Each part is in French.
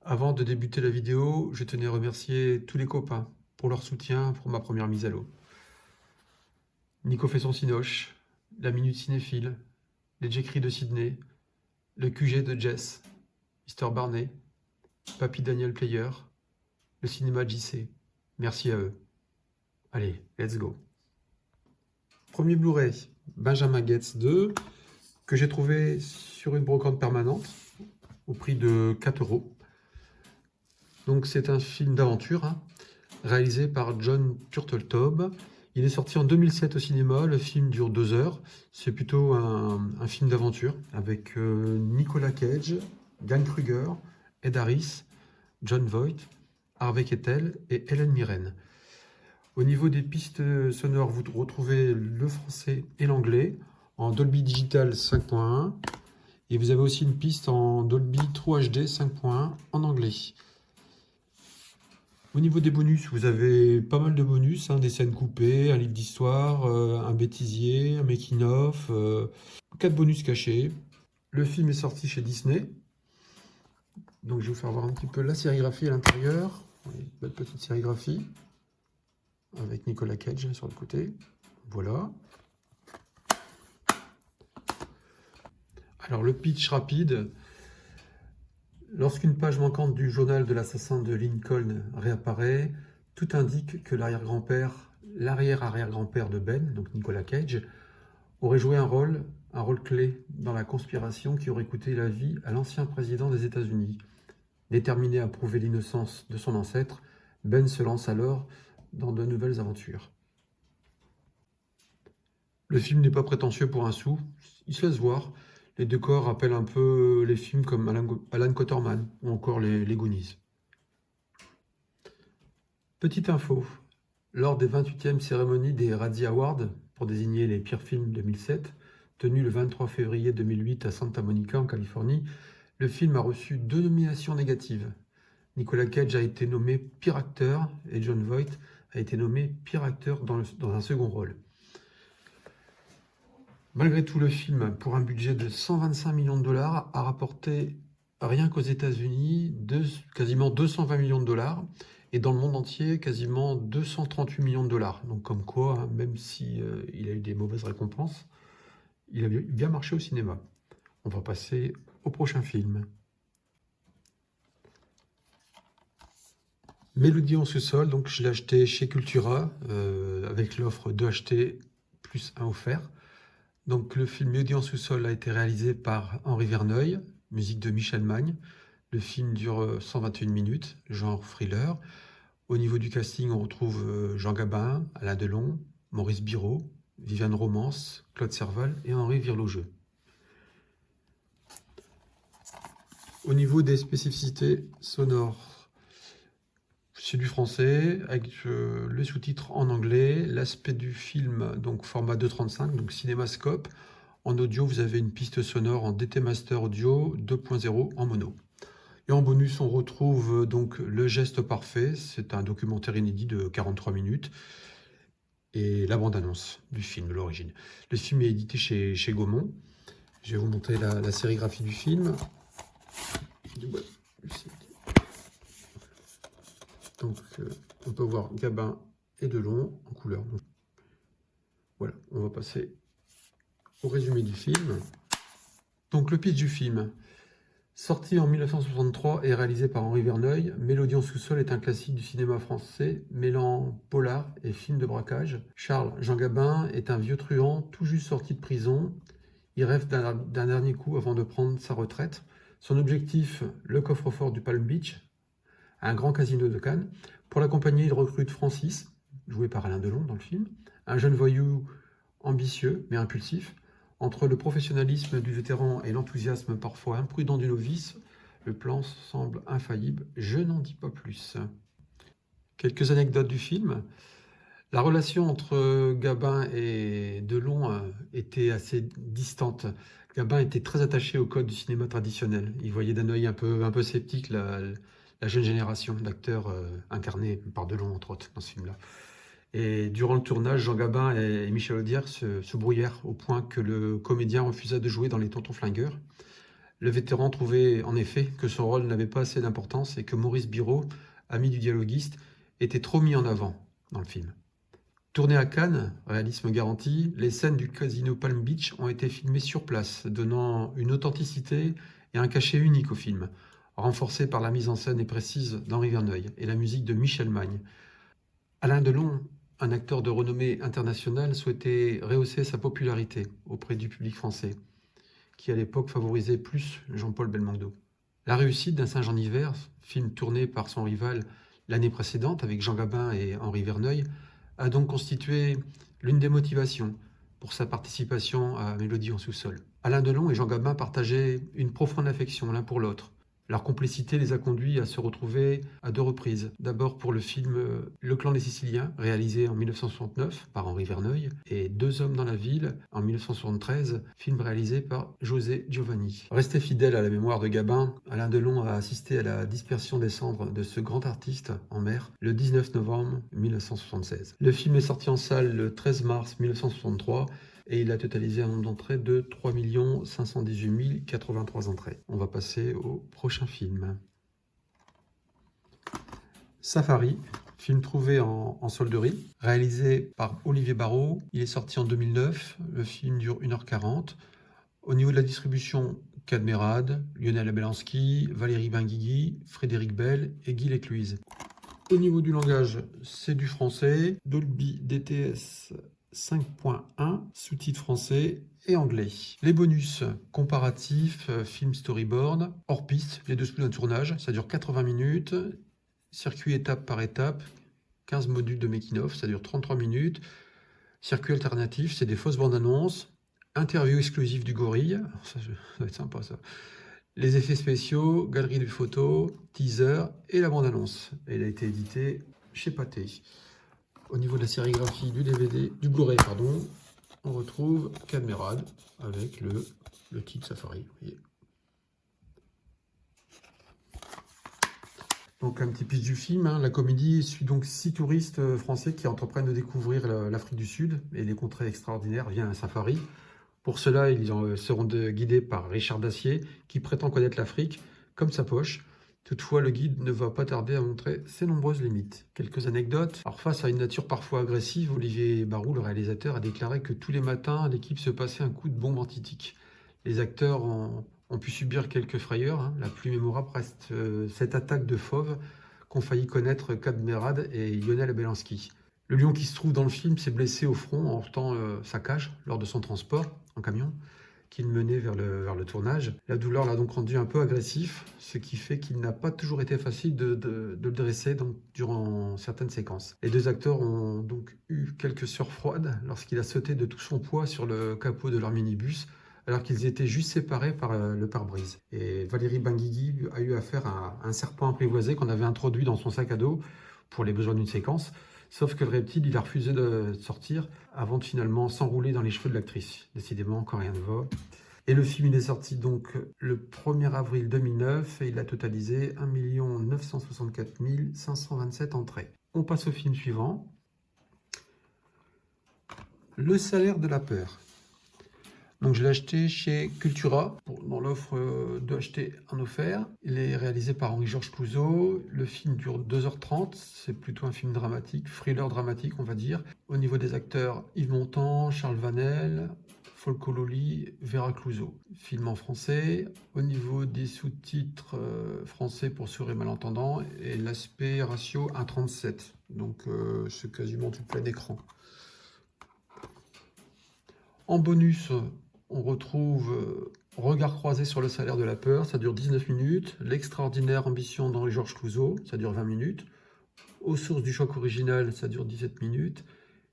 Avant de débuter la vidéo, je tenais à remercier tous les copains pour leur soutien pour ma première mise à l'eau. Nico fait son cinoche, la Minute Cinéphile, les J'écris de Sydney, le QG de Jess, Mister Barney, Papy Daniel Player, le cinéma JC. Merci à eux. Allez, let's go. Premier Blu-ray, Benjamin Gates 2, que j'ai trouvé sur une brocante permanente au prix de 4 euros. Donc c'est un film d'aventure, hein, réalisé par John Turteltaub. Il est sorti en 2007 au cinéma, le film dure 2 heures. C'est plutôt un film d'aventure avec Nicolas Cage, Dan Kruger, Ed Harris, John Voight, Harvey Keitel et Helen Mirren. Au niveau des pistes sonores, vous retrouvez le français et l'anglais en Dolby Digital 5.1 et vous avez aussi une piste en Dolby True HD 5.1 en anglais. Au niveau des bonus, vous avez pas mal de bonus, hein, des scènes coupées, un livre d'histoire, un bêtisier, un making-of, 4 bonus cachés. Le film est sorti chez Disney. Donc je vais vous faire voir un petit peu la sérigraphie à l'intérieur. Oui, belle petite sérigraphie. Avec Nicolas Cage sur le côté. Voilà. Alors le pitch rapide. Lorsqu'une page manquante du journal de l'assassin de Lincoln réapparaît, tout indique que l'arrière-arrière-grand-père de Ben, donc Nicolas Cage, aurait joué un rôle clé dans la conspiration qui aurait coûté la vie à l'ancien président des États-Unis. Déterminé à prouver l'innocence de son ancêtre, Ben se lance alors dans de nouvelles aventures. Le film n'est pas prétentieux pour un sou, il se laisse voir. Les décors rappellent un peu les films comme Alan Quatermain ou encore les Goonies. Petite info, lors des 28e cérémonies des Razzie Awards, pour désigner les pires films 2007, tenues le 23 février 2008 à Santa Monica en Californie, le film a reçu 2 nominations négatives. Nicolas Cage a été nommé pire acteur et John Voight a été nommé pire acteur dans un second rôle. Malgré tout, le film, pour un budget de 125 millions de dollars, a rapporté rien qu'aux États-Unis quasiment 220 millions de dollars et dans le monde entier quasiment 238 millions de dollars. Donc comme quoi, hein, même si il a eu des mauvaises récompenses, il a bien marché au cinéma. On va passer au prochain film. Mélodie en sous-sol, donc je l'ai acheté chez Cultura avec l'offre 2 achetés plus 1 offert. Donc le film Mélodie en sous-sol a été réalisé par Henri Verneuil, musique de Michel Magne. Le film dure 121 minutes, genre thriller. Au niveau du casting, on retrouve Jean Gabin, Alain Delon, Maurice Biraud, Viviane Romance, Claude Serval et Henri Virlogeux. Au niveau des spécificités sonores, c'est du français avec les sous-titres en anglais. L'aspect du film, donc format 2.35, donc cinémascope. En audio, vous avez une piste sonore en DT Master Audio 2.0 en mono. Et en bonus, on retrouve donc Le Geste Parfait. C'est un documentaire inédit de 43 minutes. Et la bande-annonce du film, de l'origine. Le film est édité chez Gaumont. Je vais vous montrer la sérigraphie du film. Donc, on peut voir Gabin et Delon en couleur. Donc, voilà, on va passer au résumé du film. Donc, le pitch du film. Sorti en 1963 et réalisé par Henri Verneuil, Mélodie en sous-sol est un classique du cinéma français mêlant polar et film de braquage. Charles Jean Gabin est un vieux truand tout juste sorti de prison. Il rêve d'un dernier coup avant de prendre sa retraite. Son objectif, le coffre-fort du Palm Beach, un grand casino de Cannes. Pour l'accompagner, il recrute Francis, joué par Alain Delon dans le film, un jeune voyou ambitieux mais impulsif. Entre le professionnalisme du vétéran et l'enthousiasme parfois imprudent du novice, le plan semble infaillible. Je n'en dis pas plus. Quelques anecdotes du film. La relation entre Gabin et Delon était assez distante. Gabin était très attaché au code du cinéma traditionnel. Il voyait d'un œil un peu sceptique la jeune génération d'acteurs incarnés par Delon, entre autres, dans ce film-là. Et durant le tournage, Jean Gabin et Michel Audiard se brouillèrent au point que le comédien refusa de jouer dans Les Tontons Flingueurs. Le vétéran trouvait en effet que son rôle n'avait pas assez d'importance et que Maurice Biraud, ami du dialoguiste, était trop mis en avant dans le film. Tourné à Cannes, réalisme garanti, les scènes du casino Palm Beach ont été filmées sur place, donnant une authenticité et un cachet unique au film, renforcé par la mise en scène et précise d'Henri Verneuil et la musique de Michel Magne. Alain Delon, un acteur de renommée internationale, souhaitait rehausser sa popularité auprès du public français, qui à l'époque favorisait plus Jean-Paul Belmondo. La réussite d'un Saint-Jean-d'Hiver, film tourné par son rival l'année précédente avec Jean Gabin et Henri Verneuil, a donc constitué l'une des motivations pour sa participation à Mélodie en sous-sol. Alain Delon et Jean Gabin partageaient une profonde affection l'un pour l'autre. Leur complicité les a conduits à se retrouver à 2 reprises. D'abord pour le film Le Clan des Siciliens, réalisé en 1969 par Henri Verneuil, et 2 hommes dans la ville en 1973, film réalisé par José Giovanni. Resté fidèle à la mémoire de Gabin, Alain Delon a assisté à la dispersion des cendres de ce grand artiste en mer le 19 novembre 1976. Le film est sorti en salle le 13 mars 1963 et il a totalisé un nombre d'entrées de 3 518 083 entrées. On va passer au prochain film. Safari, film trouvé en solderie, réalisé par Olivier Barrault. Il est sorti en 2009, le film dure 1h40. Au niveau de la distribution, Cadmerade, Lionel Abelanski, Valérie Benguigui, Frédéric Bell et Guy Lécluise. Au niveau du langage, c'est du français, Dolby DTS 5.1, sous-titres français et anglais. Les bonus comparatifs, film storyboard, hors piste, les dessous d'un tournage, ça dure 80 minutes, circuit étape par étape, 15 modules de making-of, ça dure 33 minutes, circuit alternatif, c'est des fausses bandes annonces, interview exclusive du gorille, ça va être sympa ça. Les effets spéciaux, galerie de photos, teaser et la bande-annonce. Elle a été éditée chez Pathé. Au niveau de la sérigraphie du DVD, du Blu-ray, pardon, on retrouve Cadmerade avec le titre Safari. Vous voyez. Donc un petit pitch du film, hein. La comédie suit donc 6 touristes français qui entreprennent de découvrir l'Afrique du Sud et les contrées extraordinaires via un safari. Pour cela, ils seront guidés par Richard Dacier, qui prétend connaître l'Afrique comme sa poche. Toutefois, le guide ne va pas tarder à montrer ses nombreuses limites. Quelques anecdotes. Alors, face à une nature parfois agressive, Olivier Barrault, le réalisateur, a déclaré que tous les matins, l'équipe se passait un coup de bombe antitique. Les acteurs ont pu subir quelques frayeurs. Hein. La plus mémorable reste cette attaque de fauves qu'ont failli connaître Cadmerade et Lionel Abelanski. Le lion qui se trouve dans le film s'est blessé au front en heurtant sa cage lors de son transport en camion qu'il menait vers le tournage. La douleur l'a donc rendu un peu agressif, ce qui fait qu'il n'a pas toujours été facile de le dresser durant certaines séquences. Les 2 acteurs ont donc eu quelques sueurs froides lorsqu'il a sauté de tout son poids sur le capot de leur minibus, alors qu'ils étaient juste séparés par le pare-brise. Et Valérie Benguigui a eu affaire à un serpent apprivoisé qu'on avait introduit dans son sac à dos pour les besoins d'une séquence. Sauf que le reptile, il a refusé de sortir avant de finalement s'enrouler dans les cheveux de l'actrice. Décidément, encore rien ne va. Et le film, il est sorti donc le 1er avril 2009 et il a totalisé 1 964 527 entrées. On passe au film suivant. Le salaire de la peur. Donc je l'ai acheté chez Cultura, dans l'offre de acheter un offert. Il est réalisé par Henri-Georges Clouzot. Le film dure 2h30, c'est plutôt un film dramatique, thriller dramatique on va dire. Au niveau des acteurs, Yves Montand, Charles Vanel, Folco Loli, Vera Clouzot. Film en français. Au niveau des sous-titres français pour sourds et malentendants, et l'aspect ratio 1,37. Donc c'est quasiment du plein écran. En bonus, on retrouve Regard croisé sur le salaire de la peur, ça dure 19 minutes. L'extraordinaire ambition d'Henri-Georges Clouzot, ça dure 20 minutes. Aux sources du choc original, ça dure 17 minutes.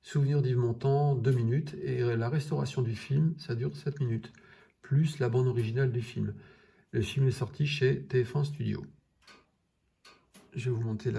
Souvenir d'Yves Montand, 2 minutes. Et la restauration du film, ça dure 7 minutes. Plus la bande originale du film. Le film est sorti chez TF1 Studio. Je vais vous montrer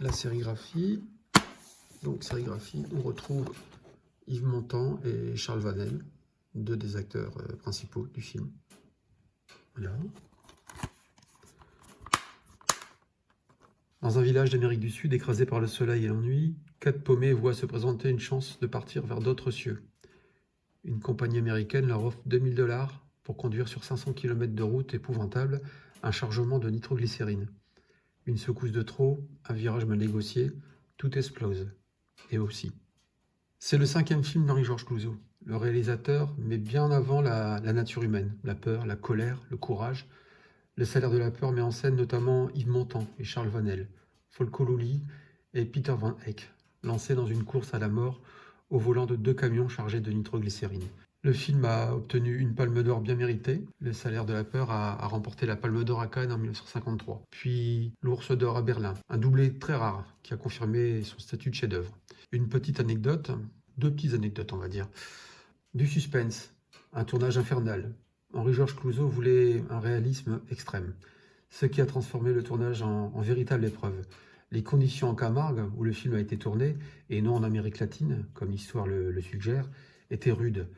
la sérigraphie. Donc, sérigraphie, on retrouve Yves Montand et Charles Vanel, 2 des acteurs principaux du film. Voilà. Dans un village d'Amérique du Sud écrasé par le soleil et l'ennui, 4 paumés voient se présenter une chance de partir vers d'autres cieux. Une compagnie américaine leur offre 2 000 $ pour conduire sur 500 km de route épouvantable un chargement de nitroglycérine. Une secousse de trop, un virage mal négocié, tout explose. Et aussi. C'est le 5e film d'Henri-Georges Clouzot. Le réalisateur met bien en avant la nature humaine, la peur, la colère, le courage. Le Salaire de la peur met en scène notamment Yves Montand et Charles Vanel, Folko Lully et Peter Van Eyck, lancés dans une course à la mort au volant de 2 camions chargés de nitroglycérine. Le film a obtenu une palme d'or bien méritée. Le Salaire de la peur a remporté la palme d'or à Cannes en 1953. Puis l'Ours d'or à Berlin, un doublé très rare qui a confirmé son statut de chef-d'œuvre. Une petite anecdote, 2 petites anecdotes on va dire. Du suspense, un tournage infernal. Henri-Georges Clouzot voulait un réalisme extrême, ce qui a transformé le tournage en véritable épreuve. Les conditions en Camargue, où le film a été tourné, et non en Amérique latine, comme l'histoire le suggère, étaient rudes.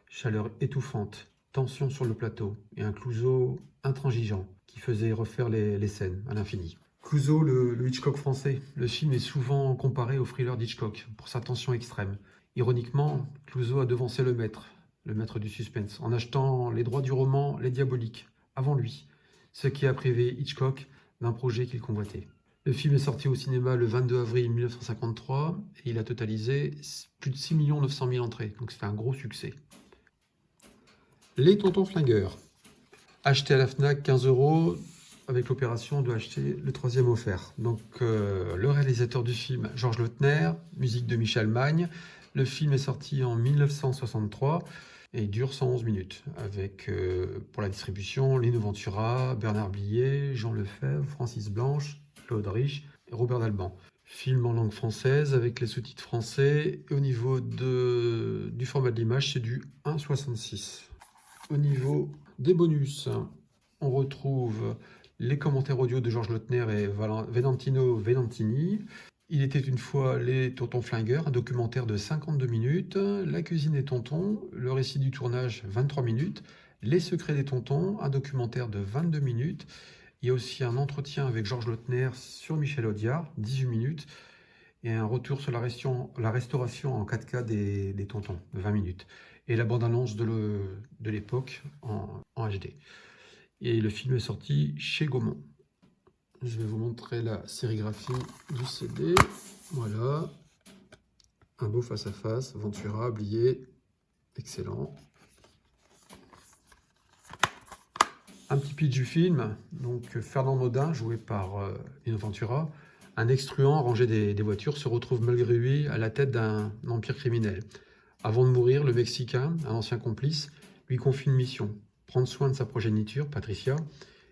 Chaleur étouffante, tension sur le plateau, et un Clouzot intransigeant qui faisait refaire les scènes à l'infini. Clouzot, le Hitchcock français. Le film est souvent comparé au thriller d'Hitchcock pour sa tension extrême. Ironiquement, Clouzot a devancé le maître du suspense, en achetant les droits du roman Les Diaboliques, avant lui, ce qui a privé Hitchcock d'un projet qu'il convoitait. Le film est sorti au cinéma le 22 avril 1953 et il a totalisé plus de 6 900 000 entrées, donc c'était un gros succès. Les Tontons Flingueurs. Acheté à la Fnac 15 € avec l'opération de acheter le 3e offert. Donc le réalisateur du film, Georges Lautner, musique de Michel Magne. Le film est sorti en 1963 et dure 111 minutes, avec pour la distribution Lino Ventura, Bernard Blier, Jean Lefebvre, Francis Blanche, Claude Rich et Robert Dalban. Film en langue française avec les sous-titres français. Et au niveau du format de l'image, c'est du 1,66. Au niveau des bonus, on retrouve les commentaires audio de Georges Lautner et Valentino Valentini. Il était une fois les Tontons Flingueurs, un documentaire de 52 minutes. La cuisine des tontons, le récit du tournage, 23 minutes. Les secrets des tontons, un documentaire de 22 minutes. Il y a aussi un entretien avec Georges Lautner sur Michel Audiard, 18 minutes. Et un retour sur la restauration en 4K des tontons, 20 minutes. Et la bande-annonce de l'époque en HD. Et le film est sorti chez Gaumont. Je vais vous montrer la sérigraphie du CD. Voilà. Un beau face-à-face, Ventura, Blier, excellent. Un petit pitch du film. Donc Fernand Naudin, joué par Lino Ventura, un ex-truand rangé des voitures, se retrouve malgré lui à la tête d'un empire criminel. Avant de mourir, le Mexicain, un ancien complice, lui confie une mission. Prendre soin de sa progéniture, Patricia,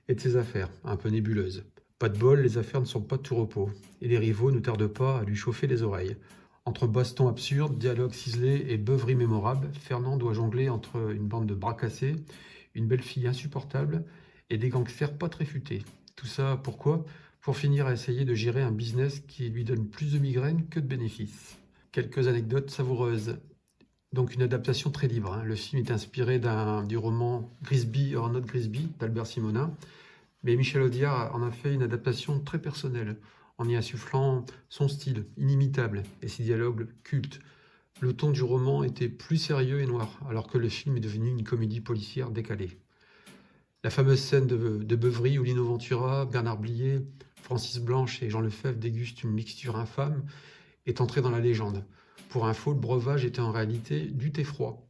et de ses affaires, un peu nébuleuses. Pas de bol, les affaires ne sont pas de tout repos, et les rivaux ne tardent pas à lui chauffer les oreilles. Entre bastons absurdes, dialogues ciselés et beuveries mémorables, Fernand doit jongler entre une bande de bras cassés, une belle fille insupportable et des gangsters pas très futés. Tout ça, pourquoi? Pour finir à essayer de gérer un business qui lui donne plus de migraines que de bénéfices. Quelques anecdotes savoureuses. Donc une adaptation très libre. Le film est inspiré du roman Grisby or Not Grisby d'Albert Simonin, mais Michel Audiard en a fait une adaptation très personnelle, en y insufflant son style inimitable et ses dialogues cultes. Le ton du roman était plus sérieux et noir, alors que le film est devenu une comédie policière décalée. La fameuse scène de beuverie où Lino Ventura, Bernard Blier, Francis Blanche et Jean Lefebvre dégustent une mixture infâme est entrée dans la légende. Pour info, le breuvage était en réalité du thé froid.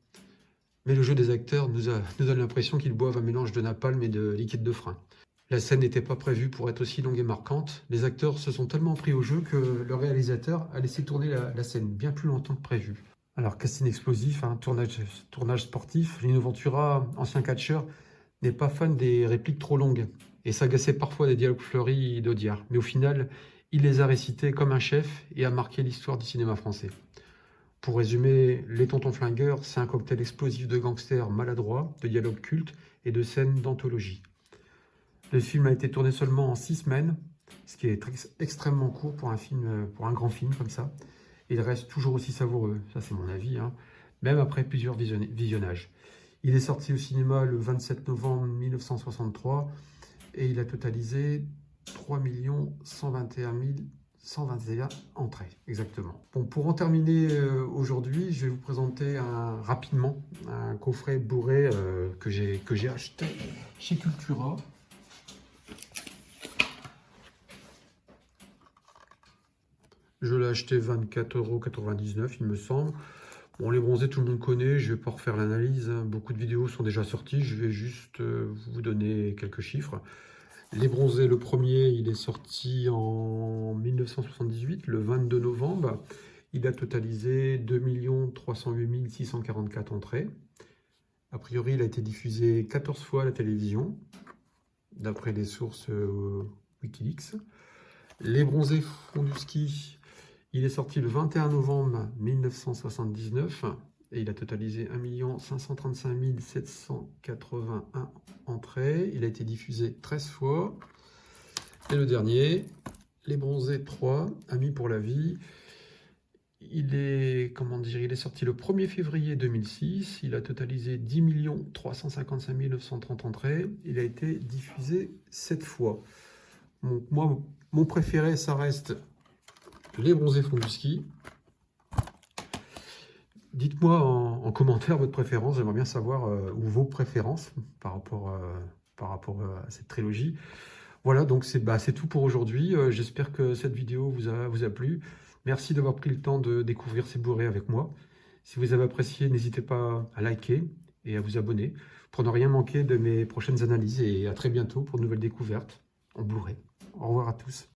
Mais le jeu des acteurs nous donne l'impression qu'ils boivent un mélange de napalm et de liquide de frein. La scène n'était pas prévue pour être aussi longue et marquante. Les acteurs se sont tellement pris au jeu que le réalisateur a laissé tourner la scène bien plus longtemps que prévu. Alors, casting explosif, tournage sportif, Lino Ventura, ancien catcheur, n'est pas fan des répliques trop longues et s'agaçait parfois des dialogues fleuris d'Audiard. Mais au final, il les a récités comme un chef et a marqué l'histoire du cinéma français. Pour résumer, Les Tontons Flingueurs, c'est un cocktail explosif de gangsters maladroits, de dialogues cultes et de scènes d'anthologie. Le film a été tourné seulement en 6 semaines, ce qui est extrêmement court pour un grand film comme ça. Il reste toujours aussi savoureux, ça c'est mon avis, même après plusieurs visionnages. Il est sorti au cinéma le 27 novembre 1963 et il a totalisé 3 121 121 entrées, exactement. Bon, pour en terminer aujourd'hui, je vais vous présenter rapidement un coffret bourré que j'ai acheté chez Cultura. Je l'ai acheté 24,99 €, il me semble. Bon, les bronzés, tout le monde connaît, je ne vais pas refaire l'analyse, hein. Beaucoup de vidéos sont déjà sorties, je vais juste vous donner quelques chiffres. Les bronzés, le premier, il est sorti en 1978, le 22 novembre. Il a totalisé 2 308 644 entrées. A priori, il a été diffusé 14 fois à la télévision, d'après les sources Wikileaks. Les bronzés font du ski, il est sorti le 21 novembre 1979 et il a totalisé 1 535 781 entrées. Il a été diffusé 13 fois. Et le dernier, les bronzés 3, Amis pour la vie. Il est sorti le 1er février 2006. Il a totalisé 10 355 930 entrées. Il a été diffusé 7 fois. Donc, moi, mon préféré, ça reste les bronzés font du ski. Dites-moi en commentaire votre préférence. J'aimerais bien savoir ou vos préférences par rapport à cette trilogie. Voilà, donc c'est tout pour aujourd'hui. J'espère que cette vidéo vous a plu. Merci d'avoir pris le temps de découvrir ces bourrées avec moi. Si vous avez apprécié, n'hésitez pas à liker et à vous abonner pour ne rien manquer de mes prochaines analyses. Et à très bientôt pour de nouvelles découvertes en bourrée. Au revoir à tous.